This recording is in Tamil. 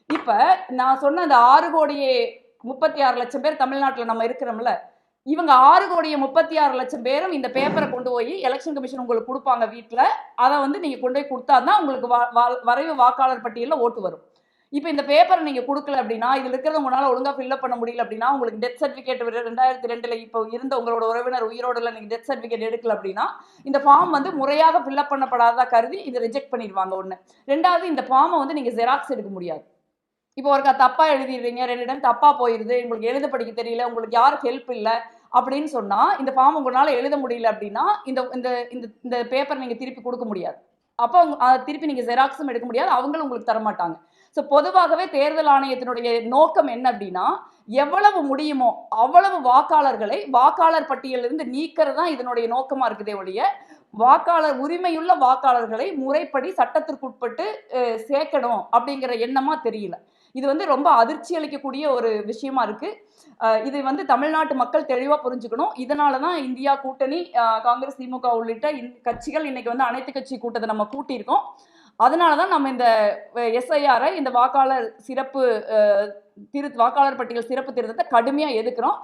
இப்ப நான் சொன்ன அந்த 6,36,00,000 பேர் தமிழ்நாட்டில் நம்ம இருக்கிறோம்ல, இவங்க 6,36,00,000 பேரும் இந்த பேப்பரை கொண்டு போய் எலெக்ஷன் கமிஷன் உங்களுக்கு கொடுப்பாங்க வீட்டில். அதை வந்து நீங்க கொண்டு போய் கொடுத்தாதான் உங்களுக்கு வரைவு வாக்காளர் பட்டியலில் ஓட்டு வரும். இப்போ இந்த பேப்பரை நீங்க கொடுக்கல அப்படின்னா, இதுல இருக்கிறத உங்களால ஒழுங்கா ஃபில்அப் பண்ண முடியல அப்படின்னா, உங்களுக்கு டெத் சர்டிஃபிகேட் 2002ல இப்போ இருந்த உங்களோட உறவினர் உயிரோடுல நீங்க டெத் சர்டிஃபிகேட் எடுக்கல அப்படின்னா, இந்த ஃபார்ம் வந்து முறையாக ஃபில்அப் பண்ணப்படாததா கருதி இதை ரிஜெக்ட் பண்ணிடுவாங்க. ஒண்ணு. ரெண்டாவது, இந்த ஃபார்மை வந்து நீங்க ஜெராக்ஸ் எடுக்க முடியாது. இப்போ ஒருக்கா தப்பா எழுதிடுறீங்க, 2 டைம் தப்பா போயிருது, உங்களுக்கு எழுத படிக்க தெரியல, உங்களுக்கு யாருக்கு ஹெல்ப் இல்லை அப்படின்னு சொன்னா, இந்த ஃபார்ம் உங்களால எழுத முடியல அப்படின்னா, இந்த இந்த இந்த பேப்பர் நீங்க திருப்பி கொடுக்க முடியாது. அப்போ திருப்பி நீங்க ஜெராக்ஸும் எடுக்க முடியாது, அவங்களும் உங்களுக்கு தரமாட்டாங்க. ஸோ பொதுவாகவே தேர்தல் ஆணையத்தினுடைய நோக்கம் என்ன அப்படின்னா, எவ்வளவு முடியுமோ அவ்வளவு வாக்காளர்களை வாக்காளர் பட்டியலிருந்து நீக்கிறது தான் இதனுடைய நோக்கமா இருக்குதே ஒழிய, வாக்காளர் உரிமையுள்ள வாக்காளர்களை முறைப்படி சட்டத்திற்குட்பட்டு சேர்க்கணும் அப்படிங்கிற எண்ணமா தெரியல. இது வந்து ரொம்ப அதிர்ச்சி அளிக்கக்கூடிய ஒரு விஷயமா இருக்கு. இது வந்து தமிழ்நாட்டு மக்கள் தெளிவா புரிஞ்சுக்கணும். இதனாலதான் இந்தியா கூட்டணி, காங்கிரஸ், திமுக உள்ளிட்ட கட்சிகள் இன்னைக்கு வந்து அனைத்து கட்சி கூட்டத்தை நம்ம கூட்டியிருக்கோம். அதனாலதான் நம்ம இந்த எஸ்ஐஆரை, இந்த வாக்காளர் சிறப்பு வாக்காளர் பட்டியல் சிறப்பு திருத்தத்தை கடுமையா எதிர்க்கிறோம்.